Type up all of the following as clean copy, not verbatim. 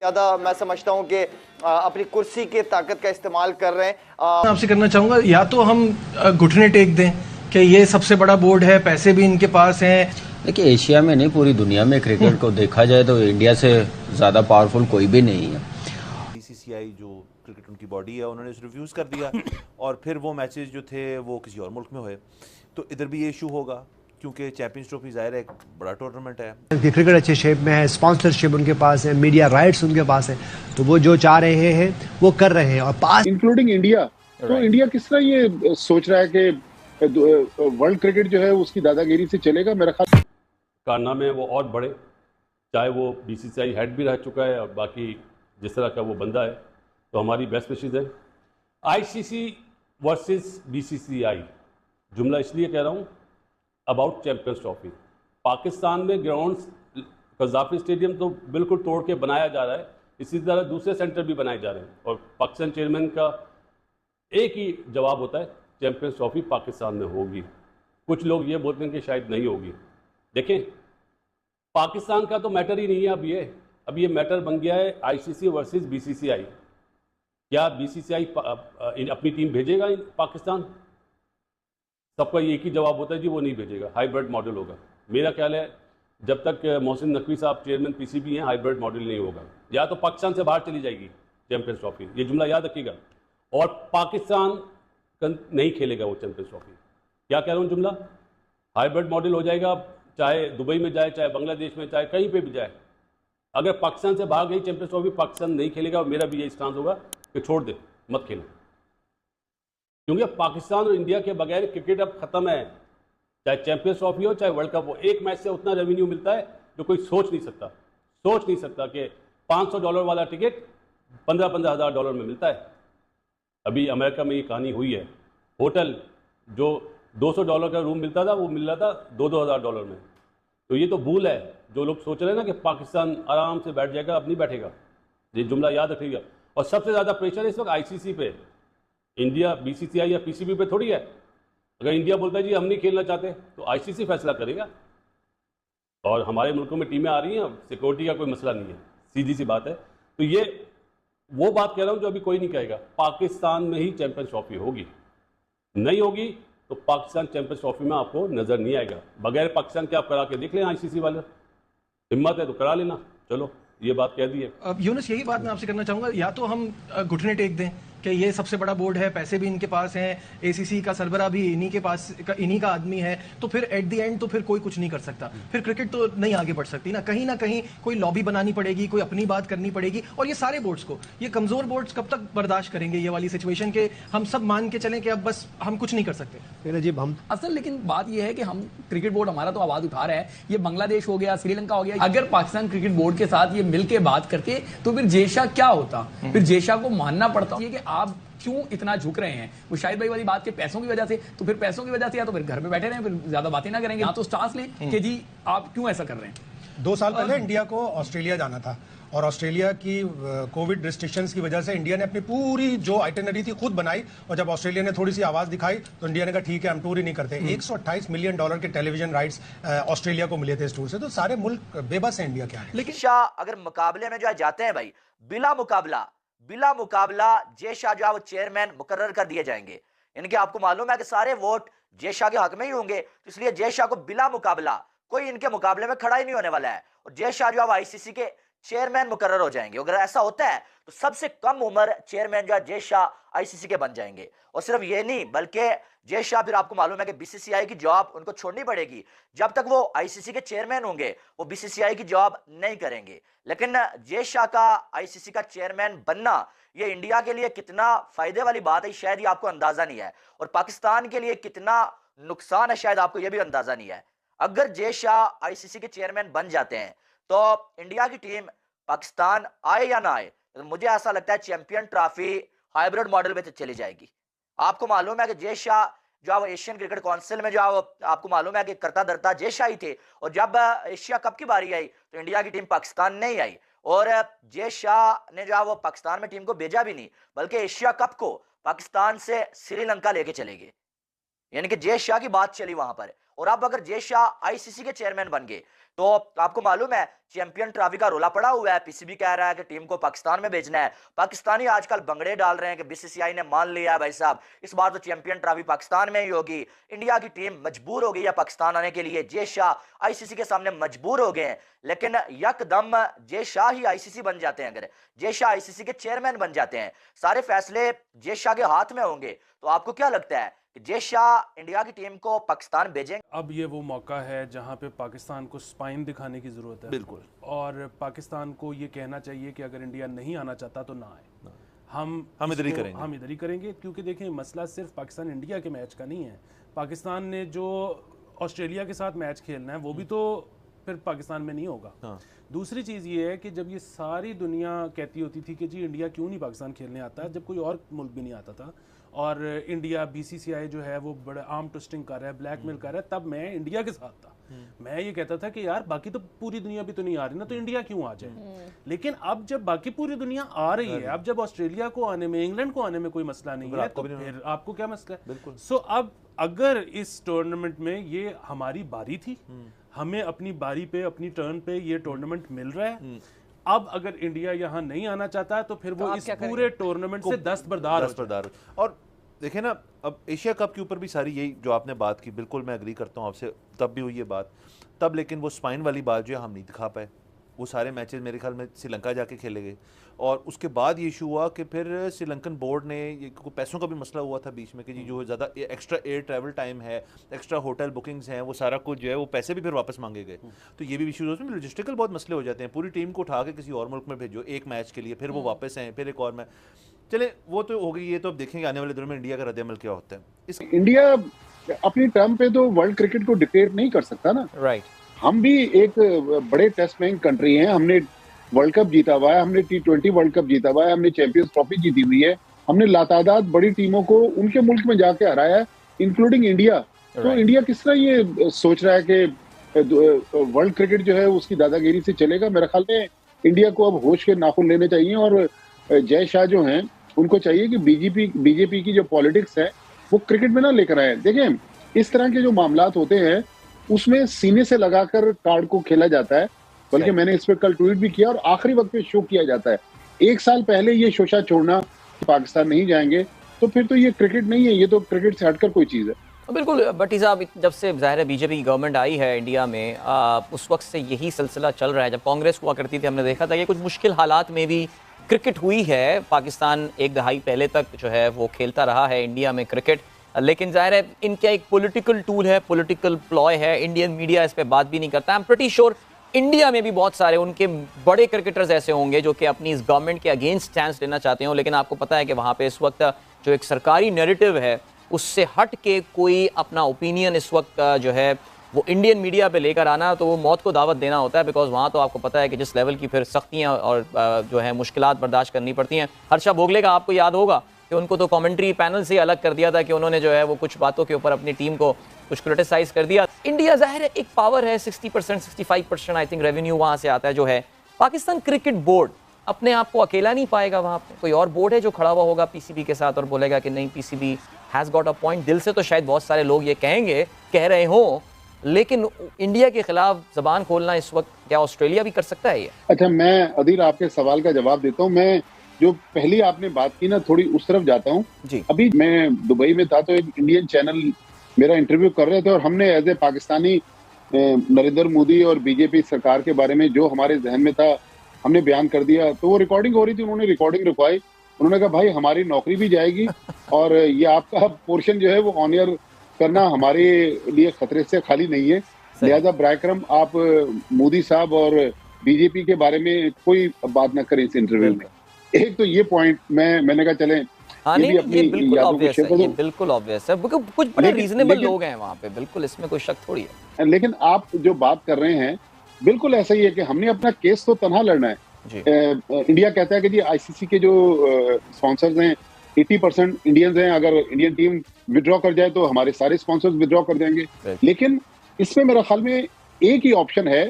ज्यादा मैं समझता हूं कि अपनी कुर्सी की ताकत का इस्तेमाल कर रहे हैं। आपसे करना चाहूंगा, या तो हम घुटने टेक दें कि ये सबसे बड़ा बोर्ड है, पैसे भी इनके पास हैं। देखिए, एशिया में नहीं पूरी दुनिया में क्रिकेट को देखा जाए तो इंडिया से ज़्यादा पावरफुल कोई भी नहीं है। बीसीसीआई जो क्रिकेट उनकी बॉडी है उन्होंने रिव्यूज़ कर दिया और फिर वो मैचेस जो थे वो किसी और मुल्क में हुए, तो इधर भी ये इशू होगा क्योंकि चैंपियंस ट्रॉफी ज़ाहिर है एक बड़ा टूर्नामेंट है। क्रिकेट अच्छे शेप में है, स्पॉन्सरशिप उनके पास है, मीडिया राइट्स उनके पास है, तो वो जो चाह रहे हैं वो कर रहे हैं और पास इंक्लूडिंग इंडिया। तो इंडिया किस तरह ये सोच रहा है कि वर्ल्ड क्रिकेट जो है उसकी दादागिरी से चलेगा? मेरा ख्याल कारनामे वो और बड़े, चाहे वो बीसीसीआई हेड भी रह चुका है और बाकी जिस तरह का वो बंदा है, तो हमारी बेस्ट विशेज है। आईसीसी वर्सेस बीसीसीआई जुमला इसलिए कह रहा हूँ अबाउट चैंपियंस ट्रॉफी। पाकिस्तान में ग्राउंड्स कज़ाफी स्टेडियम तो बिल्कुल तोड़ के बनाया जा रहा है, इसी तरह दूसरे सेंटर भी बनाए जा रहे हैं और पाकिस्तान चेयरमैन का एक ही जवाब होता है, चैंपियंस ट्रॉफी पाकिस्तान में होगी। कुछ लोग ये बोलते हैं कि शायद नहीं होगी। देखें, पाकिस्तान का तो मैटर ही नहीं है अब ये मैटर बन गया है आईसीसी वर्सेस बीसीसीआई। क्या बीसीसीआई अपनी टीम भेजेगा पाकिस्तान? सबका एक ही जवाब होता है जी वो नहीं भेजेगा, हाइब्रिड मॉडल होगा। मेरा ख्याल है जब तक मोहसिन नकवी साहब चेयरमैन पीसीबी हैं, हाइब्रिड मॉडल नहीं होगा। या तो पाकिस्तान से बाहर चली जाएगी चैंपियंस ट्रॉफी, ये जुमला याद रखिएगा, और पाकिस्तान नहीं खेलेगा वो चैंपियंस ट्रॉफी। क्या कह रहा हूँ जुमला? हाइब्रिड मॉडल हो जाएगा, चाहे दुबई में जाए, चाहे बांग्लादेश में, चाहे कहीं पे भी जाए। अगर पाकिस्तान से भाग गई चैंपियंस ट्रॉफी, पाकिस्तान नहीं खेलेगा और मेरा भी यही स्टांस होगा कि छोड़ दे, मत खेलो, क्योंकि पाकिस्तान और इंडिया के बगैर क्रिकेट अब खत्म है। चाहे चैंपियंस ट्रॉफी हो, चाहे वर्ल्ड कप हो, एक मैच से उतना रेवेन्यू मिलता है जो कोई सोच नहीं सकता कि $500 वाला टिकट $15,000 $15,000 में मिलता है। अभी अमेरिका में ये कहानी हुई है, होटल जो $200 का रूम मिलता था वो मिल रहा था $2,000 में। तो ये तो भूल है, जो लोग सोच रहे हैं ना कि पाकिस्तान आराम से बैठ जाएगा, अब नहीं बैठेगा। ये जुमला याद रखिएगा। और सबसे ज़्यादा प्रेशर इस वक्त आईसीसी पे, इंडिया बीसीसीआई या पीसीबी पे थोड़ी है। अगर इंडिया बोलता है जी हम नहीं खेलना चाहते तो आईसीसी फैसला करेगा। और हमारे मुल्कों में टीमें आ रही हैं, सिक्योरिटी का कोई मसला नहीं है, सीधी सी बात है। तो ये वो बात कह रहा हूं जो अभी कोई नहीं कहेगा, पाकिस्तान में ही चैंपियंस ट्रॉफी होगी। नहीं होगी तो पाकिस्तान चैंपियंस ट्रॉफी में आपको नजर नहीं आएगा। बगैर पाकिस्तान के आप करा के देख लें, आईसीसी वाले हिम्मत है तो करा लेना। चलो ये बात कह दी है। अब यूनुस, यही बात मैं आपसे करना चाहूंगा, या तो हम घुटने टेक दें कि ये सबसे बड़ा बोर्ड है, पैसे भी इनके पास हैं, एसीसी का सरबरा भी इन्हीं का आदमी है, तो फिर एट द एंड तो फिर कोई कुछ नहीं कर सकता, फिर क्रिकेट तो नहीं आगे बढ़ सकती ना कहीं कोई लॉबी बनानी पड़ेगी, कोई अपनी बात करनी पड़ेगी। और ये सारे बोर्ड्स को, ये कमजोर बोर्ड्स कब तक बर्दाश्त करेंगे ये वाली सिचुएशन के हम सब मान के चलें कि अब बस हम कुछ नहीं कर सकते। नजीब हम असल लेकिन बात यह है कि हम क्रिकेट बोर्ड हमारा तो आवाज उठा रहा है, ये बांग्लादेश हो गया, श्रीलंका हो गया। अगर पाकिस्तान क्रिकेट बोर्ड के साथ ये मिलकर बात करते तो फिर जेशा क्या होता, फिर जेशा को मानना पड़ता ये कि आप क्यों इतना झुक रहे हैं। वो शाहिद भाई वाली बात के पैसों की वजह से, तो फिर पैसों की वजह से या तो फिर घर में बैठे रहें, फिर ज्यादा बातें ना करेंगे, या तो स्टांस लें कि जी आप क्यों ऐसा कर रहे हैं। 2 साल पहले इंडिया को ऑस्ट्रेलिया जाना था और ऑस्ट्रेलिया की कोविड रिस्ट्रिक्शंस की वजह से इंडिया ने अपनी पूरी जो आइटिनरी थी खुद बनाई, और जब ऑस्ट्रेलिया ने थोड़ी सी आवाज दिखाई तो इंडिया ने कहा ठीक है हम टूर ही नहीं करते। $128 मिलियन के टेलीविजन राइट्स ऑस्ट्रेलिया को मिले थे इस टूर से। तो सारे मुल्क बेबस है इंडिया क्या है। लेकिन शाह अगर मुकाबले में जो है जाते हैं भाई, बिला मुकाबला जे शाह जो है वो चेयरमैन मुकर्रर कर दिए जाएंगे। इनके आपको मालूम है कि सारे वोट जे शाह के हक में ही होंगे, तो इसलिए जे शाह को बिला मुकाबला कोई इनके मुकाबले में खड़ा ही नहीं होने वाला है और जे शाह जो है आईसीसी के चेयरमैन मुकर्रर हो जाएंगे। अगर ऐसा होता है तो सबसे कम उम्र चेयरमैन जो है जे शाह आईसीसी के बन जाएंगे। और सिर्फ ये नहीं बल्कि जे शाह फिर आपको मालूम है कि बीसीसीआई की जॉब उनको छोड़नी पड़ेगी। जब तक वो आईसीसी के चेयरमैन होंगे वो बीसीसीआई की जॉब नहीं करेंगे। लेकिन जे शाह का आईसीसी का चेयरमैन बनना ये इंडिया के लिए कितना फायदे वाली बात है शायद ये आपको अंदाजा नहीं है, और पाकिस्तान के लिए कितना नुकसान है शायद आपको ये भी अंदाजा नहीं है। अगर जे शाह आईसीसी के चेयरमैन बन जाते हैं तो इंडिया की टीम पाकिस्तान आए या ना आए, तो मुझे ऐसा लगता है चैंपियन ट्रॉफी हाइब्रिड मॉडल में चली जाएगी। आपको मालूम है कि जे शाह जो है एशियन क्रिकेट काउंसिल में जो है आपको मालूम है कि करता धरता जे शाह ही थे, और जब एशिया कप की बारी आई तो इंडिया की टीम पाकिस्तान नहीं आई, और जे शाह ने जो है वो पाकिस्तान में टीम को भेजा भी नहीं बल्कि एशिया कप को पाकिस्तान से श्रीलंका लेके चले गए। यानी कि जे शाह की बात चली वहां पर। और अब अगर जे शाह आईसीसी के चेयरमैन बन गए तो आपको मालूम है चैंपियन ट्रॉफी का रोला पड़ा हुआ है, पीसीबी कह रहा है कि टीम को पाकिस्तान में भेजना है। पाकिस्तानी आजकल बंगड़े डाल रहे हैं कि बीसीसीआई ने मान लिया है भाई साहब इस बार तो चैंपियन ट्रॉफी पाकिस्तान में ही होगी। इंडिया की टीम मजबूर हो गई है पाकिस्तान आने के लिए, जय शाह आईसीसी के सामने मजबूर हो गए हैं। लेकिन यकदम जय शाह ही आईसीसी बन जाते हैं, अगर जय शाह आईसीसी के चेयरमैन बन जाते हैं, सारे फैसले जय शाह के हाथ में होंगे, तो आपको क्या लगता है जय शाह इंडिया की टीम को पाकिस्तान भेजेंगे? अब ये वो मौका है जहां पे पाकिस्तान को स्पाइन दिखाने की जरूरत है। बिल्कुल। और पाकिस्तान को ये कहना चाहिए कि अगर इंडिया नहीं आना चाहता तो ना आए, हम इधर ही करेंगे, हम इधर ही करेंगे। क्योंकि देखें मसला सिर्फ पाकिस्तान इंडिया के मैच का नहीं है। पाकिस्तान ने जो ऑस्ट्रेलिया के साथ मैच खेलना है वो भी तो फिर पाकिस्तान में नहीं होगा। हाँ। दूसरी चीज़ ये है कि जब ये सारी दुनिया कहती होती थी कि जी इंडिया क्यों नहीं पाकिस्तान खेलने आता, जब कोई और मुल्क भी नहीं आता था, और इंडिया बीसीसीआई जो है वो बड़ा आर्म ट्विस्टिंग कर रहा है, ब्लैकमेल कर रहा है, तब मैं इंडिया के साथ था। मैं ये कहता था कि यार बाकी तो पूरी दुनिया भी तो नहीं आ रही ना, तो इंडिया क्यों आ जाए। लेकिन अब जब बाकी पूरी दुनिया आ रही है, अब जब ऑस्ट्रेलिया को आने में, इंग्लैंड को आने में कोई मसला नहीं है, तो फिर आपको क्या मसला है। सो अब अगर इस टूर्नामेंट में ये हमारी बारी थी, हमें अपनी बारी पे, अपनी टर्न पे ये टूर्नामेंट मिल रहा है, अब अगर इंडिया यहाँ नहीं आना चाहता तो फिर वो इस पूरे टूर्नामेंट से दस्तबरदार। और देखिए ना, अब एशिया कप के ऊपर भी सारी यही जो आपने बात की, बिल्कुल मैं एग्री करता हूँ आपसे, तब भी हुई ये बात तब, लेकिन वो स्पाइन वाली बात जो है हम नहीं दिखा पाए। वो सारे मैचेस मेरे ख्याल में श्रीलंका जाके खेले गए, और उसके बाद ये इशू हुआ कि फिर श्रीलंकन बोर्ड ने, ये पैसों का भी मसला हुआ था बीच में कि जी जो ज़्यादा एक्स्ट्रा एयर ट्रैवल टाइम है, एक्स्ट्रा होटल बुकिंग्स हैं, वो सारा कुछ जो है वो पैसे भी फिर वापस मांगे गए। तो ये भी इशूज़ उसमें लॉजिस्टिकल बहुत मसले हो जाते हैं। पूरी टीम को उठा के किसी और मुल्क में भेजो एक मैच के लिए, फिर वो वापस आए, फिर एक और मैच, चले वो तो हो गई। ये तो अब देखेंगे आने वाले दिनों में इंडिया का रद्द-ए-अमल क्या होता है। इस इंडिया अपनी टर्म पे तो वर्ल्ड क्रिकेट को डिक्टेट नहीं कर सकता ना। राइट। हम भी एक बड़े टेस्ट प्लेइंग कंट्री हैं, हमने वर्ल्ड कप जीता हुआ है, हमने T20 वर्ल्ड कप जीता हुआ है, हमने चैंपियंस ट्रॉफी जीती हुई है, हमने लातादाद बड़ी टीमों को उनके मुल्क में जाके हराया है, इंक्लूडिंग इंडिया। तो इंडिया किस तरह ये सोच रहा है कि वर्ल्ड क्रिकेट जो है उसकी दादागिरी से चलेगा? मेरे ख्याल में इंडिया को अब होश के नाखून लेने चाहिए, और जय शाह जो हैं उनको चाहिए कि बीजेपी की जो पॉलिटिक्स है वो क्रिकेट में ना लेकर आए। देखें, इस तरह के जो मामलात होते हैं उसमें सीने से लगाकर कार्ड को खेला जाता है, बल्कि मैंने इस पर कल ट्वीट भी किया, और आखिरी वक्त पे शो किया जाता है। एक साल पहले ये शोशा छोड़ना कि पाकिस्तान नहीं जाएंगे, तो फिर तो ये क्रिकेट नहीं है, ये तो क्रिकेट से हटकर कोई चीज़ है। बिल्कुल भट्टी साहब, जब से ज़ाहिर है बीजेपी की गवर्नमेंट आई है इंडिया में, उस वक्त से यही सिलसिला चल रहा है। जब कांग्रेस हुआ करती थी हमने देखा था कि कुछ मुश्किल हालात में भी क्रिकेट हुई है। पाकिस्तान एक दहाई पहले तक जो है वो खेलता रहा है इंडिया में क्रिकेट, लेकिन जाहिर है इनका एक पॉलिटिकल टूल है, पॉलिटिकल प्लॉय है। इंडियन मीडिया इस पे बात भी नहीं करता। I am pretty sure India में भी बहुत सारे उनके बड़े क्रिकेटर्स ऐसे होंगे जो कि अपनी इस गवर्नमेंट के अगेंस्ट स्टैंड लेना चाहते हो, लेकिन आपको पता है कि वहाँ पे इस वक्त जो एक सरकारी नैरेटिव है उससे हट के कोई अपना ओपिनियन इस वक्त जो है वो इंडियन मीडिया पे लेकर आना, तो वो मौत को दावत देना होता है। बिकॉज वहाँ तो आपको पता है कि जिस लेवल की फिर सख्तियाँ और जो है मुश्किलात बर्दाश्त करनी पड़ती हैं। हर्षा भोगले का आपको याद होगा कि उनको तो कमेंट्री पैनल से अलग कर दिया था कि उन्होंने जो है वो कुछ बातों के ऊपर अपनी टीम को कुछ क्रिटिसाइज कर दिया। इंडिया जाहिर है एक पावर है, 60% 65% आई थिंक रेवेन्यू वहाँ से आता है जो है। पाकिस्तान क्रिकेट बोर्ड अपने आप को अकेला नहीं पाएगा, वहाँ पे कोई और बोर्ड है जो खड़ा हुआ होगा पीसीबी के साथ और बोलेगा कि नहीं PCB has got a point. दिल से तो शायद बहुत सारे लोग ये कहेंगे, कह रहे हों, लेकिन इंडिया के खिलाफ जबान खोलना इस वक्त क्या ऑस्ट्रेलिया भी कर सकता है ये? अच्छा, मैं अदील आपके सवाल का जवाब देता हूँ। मैं जो पहली आपने बात की ना, थोड़ी उस तरफ जाता हूँ। अभी मैं दुबई में था तो एक इंडियन चैनल मेरा इंटरव्यू कर रहे थे, और हमने एज ए पाकिस्तानी नरेंद्र मोदी और बीजेपी सरकार के बारे में जो हमारे जहन में था हमने बयान कर दिया। तो वो रिकॉर्डिंग हो रही थी, उन्होंने रिकॉर्डिंग रुकवाई। उन्होंने कहा भाई हमारी नौकरी भी जाएगी और ये आपका पोर्शन जो है वो ऑन एयर करना हमारे लिए खतरे से खाली नहीं है। लिहाजा ब्रायक्रम आप मोदी साहब और बीजेपी के बारे में कोई बात ना करें इस इंटरव्यू में। एक तो ये पॉइंट मैंने कहा चलें, ये बिल्कुल ऑब्वियस है, ये बिल्कुल ऑब्वियस है, कुछ बड़े रीजनेबल लोग हैं वहाँ पे, बिल्कुल इसमें कोई शक थोड़ी है। लेकिन आप जो बात कर रहे हैं बिल्कुल ऐसा ही है कि हमने अपना केस तो तनहा लड़ना है। इंडिया कहता है कि जी आईसीसी के जो स्पॉन्सर्स हैं 80% इंडियंस हैं, अगर इंडियन टीम विड्रॉ कर जाए तो हमारे सारे स्पॉन्सर्स विड्रॉ कर देंगे। लेकिन इसमें मेरा ख्याल में एक ही ऑप्शन है,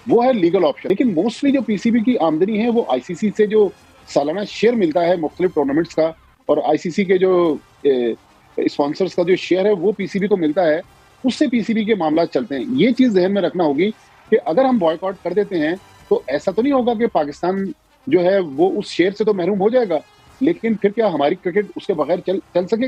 वो है लीगल ऑप्शन। लेकिन मोस्टली जो पीसीबी की आमदनी है वो आईसीसी से जो सालाना शेयर मिलता है मुख्तलिफ टूर्नामेंट्स का, और आईसीसी के जो स्पॉन्सर्स का जो शेयर है वो पीसीबी को मिलता है, उससे पीसीबी के मामला चलते हैं। ये चीज ध्यान में रखना होगी कि अगर हम बॉयकॉट कर देते हैं तो ऐसा तो नहीं होगा कि पाकिस्तान जो है वो उस शेयर से तो महरूम हो जाएगा, लेकिन फिर क्या हमारी क्रिकेट उसके बगैर चल सके?